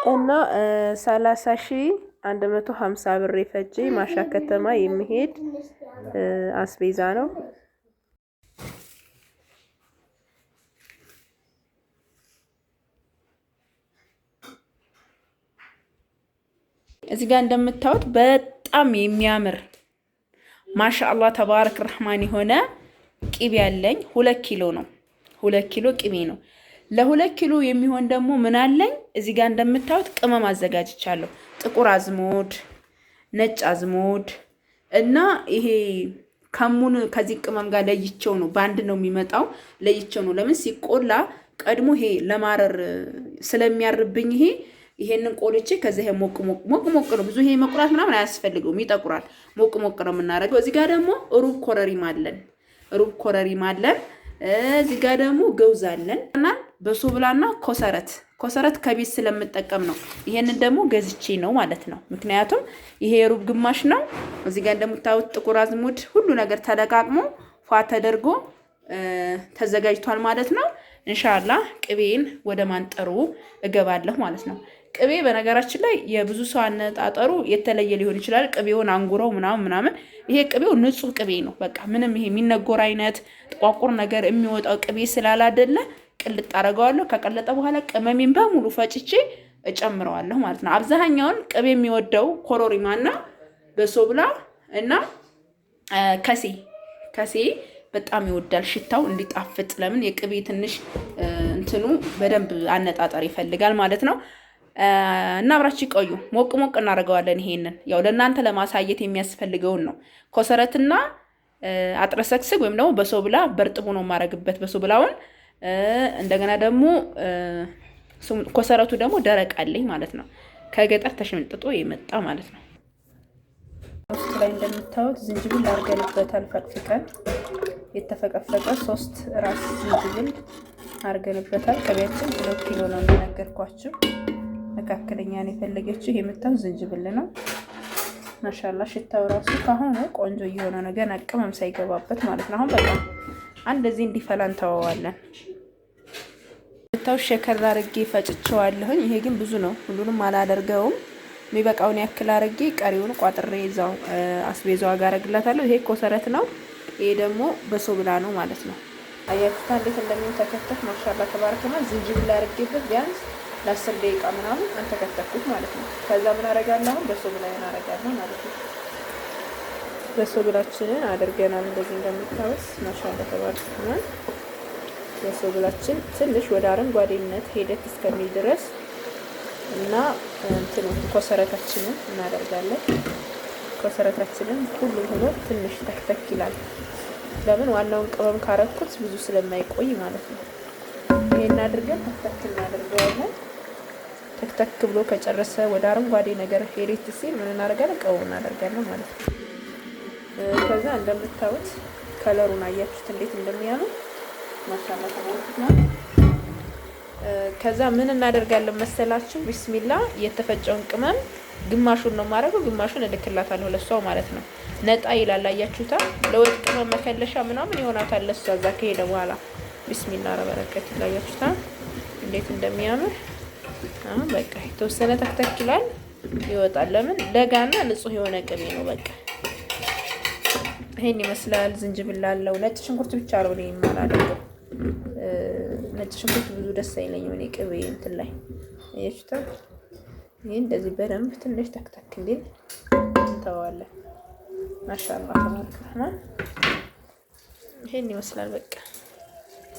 እና 30,150 ብር የፈጀ ማሻ ከተማ የሚሄድ አስቤዛ ነው። እዚህ ጋር እንደምታዩት በጣም የሚያምር ማሻአላህ ተባረክ ረህማን የሆነ ቂቤ ያለኝ 2 ኪሎ ነው። 2 ኪሎ ቂቤ ነው። ለ2 ኪሎ የሚሆን ደግሞ ምን አለኝ እዚህ ጋር እንደምታዩት ቅመም አዘጋጅቻለሁ። ጥቁር አዝሙድ፣ ነጭ አዝሙድ እና ይሄ ከሙን ከዚህ ቅመም ጋር ለይቼው ነው። ባንድ ነው የሚመጣው። ለይቼው ነው። ለምን ሲቆላ ቀድሞ ይሄ ለማረር ስለሚያርብኝ ይሄንን ቆልቼ ከዛ ይሄ ሞቅ ነው። ብዙ ይሄ መቁላት ምናምን አያስፈልገውም፣ ይጠቁራል። ሞቅ ነው የምናደርገው። እዚህ ጋር ደግሞ ሩብ ኮረሪማ አለን። እዚህ ጋር ደግሞ ገውዝ አለን እና በሶብላና ኮሰረት ከቤት ስለምጠቀም ነው። ይሄንን ደግሞ ገዝቼ ነው ማለት ነው። ምክንያቱም ይሄ የሩብ ግማሽ ነው። እዚህ ጋር እንደምታዩት ጥቁር አዝሙድ ሁሉ ነገር ተለቃቅሞ ፏ ተደርጎ ተዘጋጅቷል ማለት ነው። ኢንሻአላህ ቅቤን ወደ ማንጠሩ እገባለሁ ማለት ነው። ቅቤ በነገራችን ላይ የብዙ ሰው አነጣጠሩ የተለየ ሊሆን ይችላል። ቅቤውን አንጉረው ምናምን ይሄ ቅቤው ንጹህ ቅቤ ነው። በቃ ምንም ይሄ የሚነጎር አይነት ጥቋቁር ነገር የሚወጣው ቅቤ ስላላደለ ቅልጥ አደርገዋለሁ። ከቀለጠ በኋላ ቅመሜን በሙሉ ፈጭቼ እጨምረዋለሁ ማለት ነው። አብዛኛውን ቅቤ የሚወደው ኮሮሪማና በሶብላ እና ከሴ በጣም ይወዳል ሽታው እንዲጣፍጥ። ለምን የቅቤ ትንሽ እንትኑ በደንብ አነጣጠር ይፈልጋል ማለት ነው። እና አብራችሁ ቆዩ። ሞቅ እናደርገዋለን። ይሄንን ያው ለእናንተ ለማሳየት የሚያስፈልገውን ነው። ኮሰረትና አጥረሰክስግ ወይም ደግሞ በሶብላ በርጥቡ ነው የማረግበት በሶብላውን። እንደገና ደግሞ ኮሰረቱ ደግሞ ደረቅ አለኝ ማለት ነው። ከገጠር ተሽምጥጦ የመጣ ማለት ነው። ውስጥ ላይ እንደምታዩት ዝንጅብል አርገንበታል። ፈቅፍቀን የተፈቀፈቀ 3 ራስ ዝንጅብል አርገንበታል። ቅቤያችን 2 ኪሎ ነው እንደነገርኳችሁ። መካከለኛ ነው የፈለገችው። የምታዩት ዝንጅብል ነው። ማሻአላ ሽታው ራሱ ካሁኑ ቆንጆ እየሆነ ነው። ገና ቅመም ሳይገባበት ማለት ነው። አሁን በቃ እንደዚህ እንዲፈላ እንተዋዋለን። ሸከር አርጌ ፈጭቸዋለሁኝ። ይሄ ግን ብዙ ነው። ሁሉንም አላደርገውም። የሚበቃውን ያክል አርጌ ቀሪውን ቋጥሬ እዛው አስቤዛው ጋር አረግላታለሁ። ይሄ ኮሰረት ነው። ይሄ ደግሞ በሶብላ ነው ማለት ነው። አያችሁታ እንዴት እንደሚተከተፍ ማሻአላ ተባረከና። ዝንጅብል አርጌበት ቢያንስ ለ10 ደቂቃ ምናምን አንተከተኩት ማለት ነው። ከዛ ምን አረጋለሁ? በሶብላ አረጋለሁ ማለት ነው። በሶብላችንን አድርገናል። እንደዚህ እንደምታውስ ማሻአላ ተባረከና። በሶብላችን ትንሽ ወደ አረንጓዴነት ሄደት እስከሚል ድረስ እና ኮሰረታችንን እናደርጋለን። ኮሰረታችንን ሁሉ ሆኖ ትንሽ ተክተክ ይላል። ለምን ዋናውን ቅመም ካረኩት ብዙ ስለማይቆይ ማለት ነው። ይሄን አድርገን ተክተክ እናደርገዋለን። ተክተክ ብሎ ከጨረሰ ወደ አረንጓዴ ነገር ሄዴት ሲል ምን እናደርጋለን? ቅመም እናደርጋለን ማለት ነው። ከዛ እንደምታዩት ከለሩን አያችሁት እንዴት እንደሚያምር ማሻአላ ተባረከና። ከዛ ምን እናደርጋለን መሰላችሁ? ቢስሚላ የተፈጨውን ቅመም ግማሹን ነው ማረገው፣ ግማሹን እልክላታለሁ ለሷው ማለት ነው። ነጣ ይላል አያችሁታ። ለወጥ ቅመም መከለሻ ምናምን ይሆናታል ለሷ እዛ ከሄደ በኋላ። ቢስሚላ ረበረከት ይላያችሁታ እንዴት እንደሚያምር። አሁን በቃ የተወሰነ ተክተክ ይላል ይወጣል። ለምን ለጋና ንጹህ የሆነ ቅቤ ነው። በቃ ይሄን ይመስላል። ዝንጅብል አለው። ነጭ ሽንኩርት ብቻ ነው እኔ የማላደርገው። ነጭ ሽንኩርት ብዙ ደስ አይለኝም እኔ ቅቤ እንትን ላይ አያችሁታ። ይሄ እንደዚህ በደንብ ትንሽ ተክተክ እንዲል እንተዋለን። ማሻአላ ተባረከ። ይሄን ይመስላል። በቃ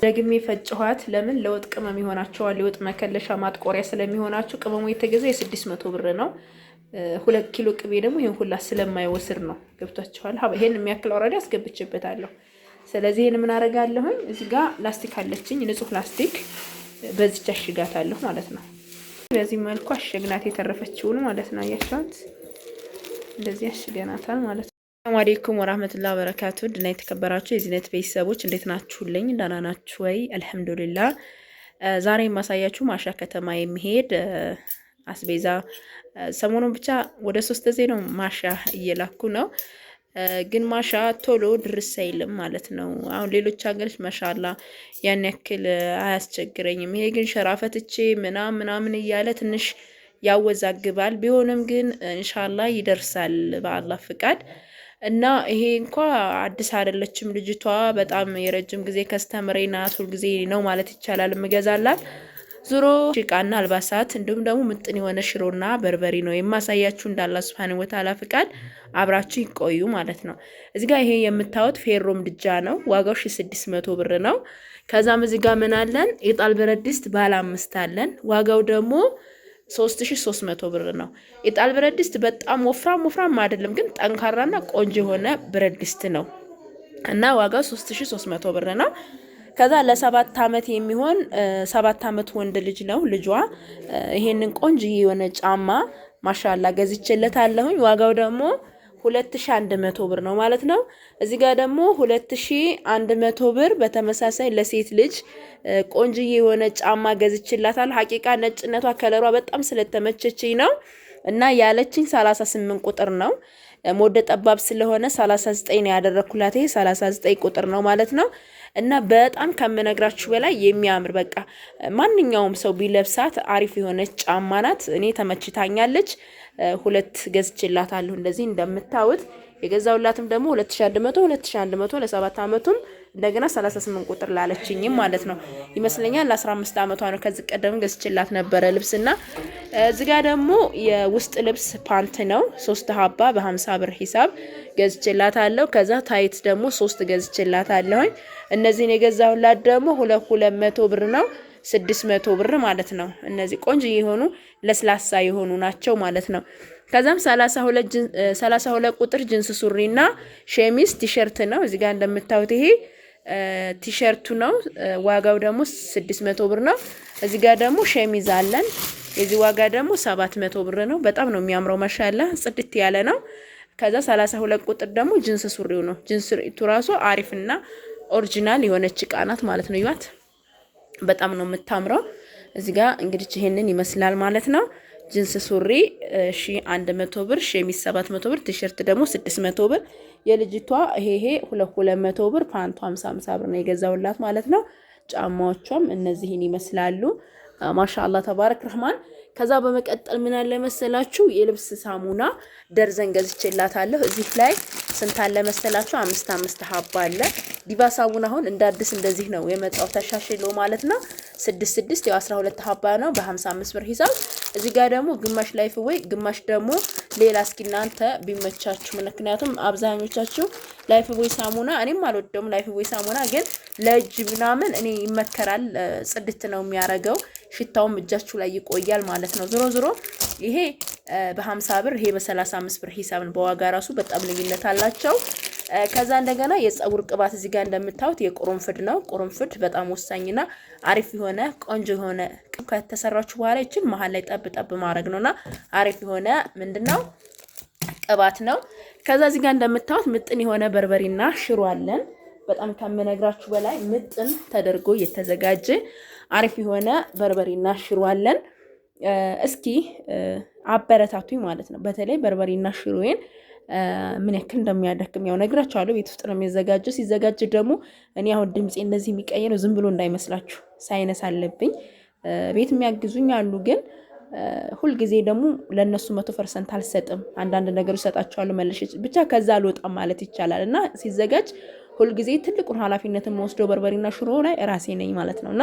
ደግሜ ፈጭኋት። ለምን ለወጥ ቅመም ይሆናቸዋል። ለወጥ መከለሻ ማጥቆሪያ ስለሚሆናቸው ቅመሙ የተገዛው የ600 ብር ነው። 2 ኪሎ ቅቤ ደግሞ ይሄን ሁላ ስለማይወስድ ነው። ገብቷችኋል? ይሄን የሚያክል አውራዲ አስገብቼበታለሁ። ስለዚህ ይሄን ምን አደርጋለሁኝ? እዚህ ጋር ላስቲክ አለችኝ፣ ንጹህ ላስቲክ በዚህ አሽጋታለሁ ማለት ነው። በዚህ መልኩ አሽግናት የተረፈችውን ማለት ነው። አያችኋት? እንደዚህ አሽገናታል ማለት ነው። ሰላም አለይኩም ወራህመቱላሂ ወበረካቱ። ድና የተከበራችሁ የዚህነት ቤተሰቦች እንዴት ናችሁልኝ? ደህና ናችሁ ወይ? አልሐምዱሊላህ። ዛሬ የማሳያችሁ ማሻ ከተማ የሚሄድ አስቤዛ ሰሞኑን ብቻ ወደ 3 ጊዜ ነው ማሻ እየላኩ ነው። ግን ማሻ ቶሎ ድርስ አይልም ማለት ነው። አሁን ሌሎች ሀገሮች ማሻአላ ያን ያክል አያስቸግረኝም። ይሄ ግን ሸራፈትቼ ምናምን እያለ ትንሽ ያወዛግባል። ቢሆንም ግን ኢንሻአላህ ይደርሳል በአላህ ፍቃድ። እና ይሄ እንኳ አዲስ አይደለችም ልጅቷ፣ በጣም የረጅም ጊዜ ከስተመሬ ናት። ሁልጊዜ ነው ማለት ይቻላል የምገዛላት። ዙሮ እቃና አልባሳት እንዲሁም ደግሞ ምጥን የሆነ ሽሮና በርበሬ ነው የማሳያችሁ። እንዳላ ሱብሃነሁ ወተዓላ ፍቃድ አብራችሁ ይቆዩ ማለት ነው። እዚህ ጋር ይሄ የምታዩት ፌሮ ምድጃ ነው። ዋጋው 1600 ብር ነው። ከዛም እዚህ ጋር ምን አለን? የጣል ብረት ድስት ባለ 5 አለን። ዋጋው ደግሞ 3300 ብር ነው። የጣል ብረት ድስት በጣም ወፍራም አይደለም፣ ግን ጠንካራና ቆንጆ የሆነ ብረት ድስት ነው እና ዋጋው 3300 ብር ነው። ከዛ ለ7 ዓመት የሚሆን 7 ዓመት ወንድ ልጅ ነው ልጇ። ይሄንን ቆንጆ የሆነ ጫማ ማሻአላ ገዝቼለታለሁኝ። ዋጋው ደግሞ 2100 ብር ነው ማለት ነው። እዚህ ጋር ደግሞ 2100 ብር በተመሳሳይ ለሴት ልጅ ቆንጆ የሆነ ጫማ ገዝቼላታለሁ። ሐቂቃ ነጭነቷ ከለሯ በጣም ስለተመቸችኝ ነው እና ያለችኝ 38 ቁጥር ነው። ሞደ ጠባብ ስለሆነ 39 ነው ያደረኩላት። ይሄ 39 ቁጥር ነው ማለት ነው። እና በጣም ከምነግራችሁ በላይ የሚያምር በቃ ማንኛውም ሰው ቢለብሳት አሪፍ የሆነች ጫማ ናት። እኔ ተመችታኛለች። 2 ገዝቼላታለሁ። እንደዚህ እንደምታዩት የገዛውላትም ደግሞ 2100 ለ7 ዓመቱም እንደገና 38 ቁጥር ላለችኝም ማለት ነው ይመስለኛል። ለ15 ዓመቷ ነው። ከዚህ ቀደም ገዝቼላት ነበረ ልብስና እዚህ ጋር ደግሞ የውስጥ ልብስ ፓንት ነው 3 ሀባ በ50 ብር ሂሳብ ገዝቼላታለሁ። ከዛ ታይት ደግሞ 3 ገዝቼላታለሁ። እነዚህን የገዛሁላት ደግሞ 200 ብር ነው 600 ብር ማለት ነው። እነዚህ ቆንጆ የሆኑ ለስላሳ የሆኑ ናቸው ማለት ነው። ከዛም 32 ቁጥር ጂንስ ሱሪና ሸሚዝ ቲሸርት ነው። እዚህ ጋር እንደምታዩት ይሄ ቲሸርቱ ነው። ዋጋው ደግሞ 600 ብር ነው። እዚህ ጋር ደግሞ ሸሚዝ አለን። የዚህ ዋጋ ደግሞ 700 ብር ነው። በጣም ነው የሚያምረው ማሻአላ ጽድት ያለ ነው። ከዛ 32 ቁጥር ደግሞ ጂንስ ሱሪው ነው። ጂንስ ሱሪቱ ራሱ አሪፍና ኦሪጂናል የሆነች እቃ ናት ማለት ነው። ይዋት በጣም ነው የምታምረው። እዚህ ጋር እንግዲህ ይሄንን ይመስላል ማለት ነው። ጂንስ ሱሪ 1100 ብር፣ ሸሚዝ 700 ብር፣ ቲሸርት ደግሞ 600 ብር። የልጅቷ ይሄ 200 ብር፣ ፓንቷ 50 ብር ነው የገዛውላት ማለት ነው። ጫማዎቿም እነዚህን ይመስላሉ። ማሻአላ ተባረክ ረህማን። ከዛ በመቀጠል ምን አለ መሰላችሁ የልብስ ሳሙና ደርዘን ገዝቼላታለሁ። እዚህ ላይ ስንት አለ መሰላችሁ? 5 ሀባ አለ። ዲቫ ሳሙና አሁን እንደ አዲስ እንደዚህ ነው የመጣው ተሻሽሎ ማለት ነው። 6 ያው 12 ሀባ ነው በ55 ብር ሂሳብ። እዚህ ጋር ደግሞ ግማሽ ላይፍ ወይ ግማሽ ደግሞ ሌላ እስኪ እናንተ ቢመቻችሁ። ምክንያቱም አብዛኞቻችሁ ላይፍ ቦይ ሳሙና እኔም አልወደውም። ላይፍ ቦይ ሳሙና ግን ለእጅ ምናምን እኔ ይመከራል። ጽድት ነው የሚያረገው፣ ሽታውም እጃችሁ ላይ ይቆያል ማለት ነው። ዞሮ ይሄ በ50 ብር ይሄ በ35 ብር ሂሳብ ነው። በዋጋ ራሱ በጣም ልዩነት አላቸው። ከዛ እንደገና የፀጉር ቅባት እዚህ ጋር እንደምታዩት የቁርንፍድ ነው። ቁርንፍድ በጣም ወሳኝና አሪፍ የሆነ ቆንጆ የሆነ ከተሰራችሁ በኋላ ይችን መሀል ላይ ጠብ ማድረግ ነውና አሪፍ የሆነ ምንድነው ቅባት ነው። ከዛ እዚህ ጋር እንደምታዩት ምጥን የሆነ በርበሬና ሽሮ አለን። በጣም ከምነግራችሁ በላይ ምጥን ተደርጎ የተዘጋጀ አሪፍ የሆነ በርበሬና ሽሮ አለን። እስኪ አበረታቱኝ ማለት ነው። በተለይ በርበሬና ሽሮዬን ምን ያክል እንደሚያደክም ያው ነግራችኋለሁ። ቤት ውስጥ ነው የሚዘጋጀው። ሲዘጋጅ ደግሞ እኔ አሁን ድምጼ እንደዚህ የሚቀየረው ዝም ብሎ እንዳይመስላችሁ ሳይነስ አለብኝ። ቤት የሚያግዙኝ አሉ፣ ግን ሁልጊዜ ደግሞ ለነሱ 100% አልሰጥም። አንዳንድ ነገሮች ሰጣቸዋለሁ መልሼ ብቻ ከዛ አልወጣም ማለት ይቻላል። እና ሲዘጋጅ ሁልጊዜ ትልቁን ኃላፊነትን ወስደው በርበሬና ሽሮ ላይ ራሴ ነኝ ማለት ነውና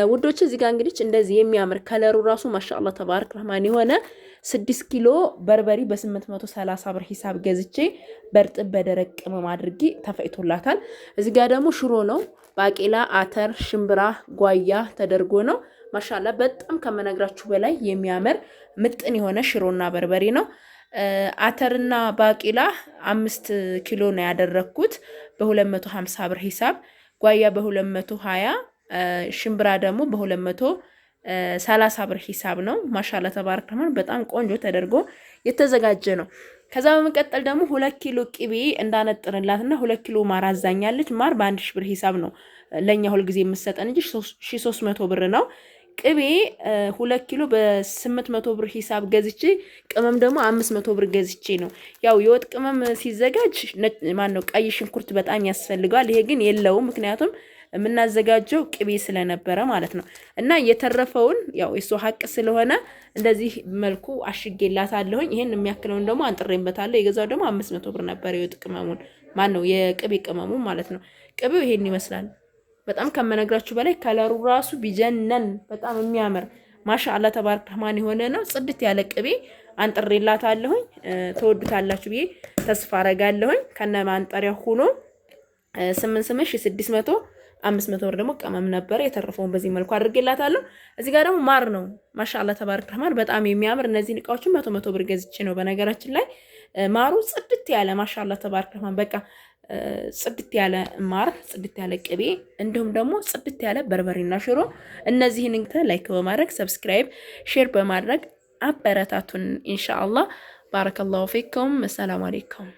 ውዶች እዚህ ጋር እንግዲህ እንደዚህ የሚያምር ከለሩ ራሱ ማሻአላ ተባረክ ረህማን የሆነ 6 ኪሎ በርበሬ በ830 ብር ሂሳብ ገዝቼ በርጥብ በደረቅ ቅመም አድርጌ ተፈጭቶላታል። እዚህ ጋር ደግሞ ሽሮ ነው። ባቄላ፣ አተር፣ ሽምብራ፣ ጓያ ተደርጎ ነው። ማሻአላ በጣም ከመነግራችሁ በላይ የሚያምር ምጥን የሆነ ሽሮና በርበሬ ነው። አተርና ባቄላ 5 ኪሎ ነው ያደረኩት በ250 ብር ሂሳብ፣ ጓያ በ220፣ ሽምብራ ደግሞ በ230 ብር ሂሳብ ነው። ማሻአላ ተባረክ ረህማን በጣም ቆንጆ ተደርጎ የተዘጋጀ ነው። ከዛ በመቀጠል ደግሞ 2 ኪሎ ቅቤ እንዳነጥርላትና 2 ኪሎ ማር አዛኛለች። ማር በ1000 ብር ሂሳብ ነው ለኛ ሁሉ ጊዜ የምሰጠን እንጂ 1300 ብር ነው። ቅቤ 2 ኪሎ በ800 ብር ሂሳብ ገዝቼ ቅመም ደግሞ 500 ብር ገዝቼ ነው። ያው የወጥ ቅመም ሲዘጋጅ ማን ነው ቀይ ሽንኩርት በጣም ያስፈልጋል። ይሄ ግን የለውም፣ ምክንያቱም የምናዘጋጀው ቅቤ ስለነበረ ማለት ነው። እና የተረፈውን ያው የሱ ሀቅ ስለሆነ እንደዚህ መልኩ አሽጌላታለሁኝ። ይሄን የሚያክለውን ደግሞ አንጥሬበታለሁ። የገዛው ደግሞ 500 ብር ነበር። የወጥ ቅመሙን ማን ነው የቅቤ ቅመሙ ማለት ነው። ቅቤው ይሄን ይመስላል። በጣም ከመነግራችሁ በላይ ከለሩ ራሱ ቢጀነን በጣም የሚያምር ማሻአላ ተባረክ ረህማን የሆነ ነው። ጽድት ያለ ቅቤ አንጥሬላታለሁኝ። ተወዱታላችሁ ብዬ ተስፋ አረጋለሁኝ። ከነ ማንጠሪያ ሆኖ 8600 500 ብር ደግሞ ቅመም ነበር። የተረፈውን በዚህ መልኩ አድርጌላታለሁ። እዚህ ጋር ደግሞ ማር ነው። ማሻአላ ተባረክ ረህማን በጣም የሚያምር እነዚህን እቃዎችን 100 ብር ገዝቼ ነው። በነገራችን ላይ ማሩ ጽድት ያለ ማሻአላ ተባረክ ረህማን በቃ ጽድት ያለ ማር፣ ጽድት ያለ ቅቤ እንዲሁም ደግሞ ጽድት ያለ በርበሬና ሽሮ። እነዚህን እንግዲህ ላይክ በማድረግ ሰብስክራይብ፣ ሼር በማድረግ አበረታቱን ኢንሻአላህ። ባረከላሁ ፊኩም። ሰላም አለይኩም።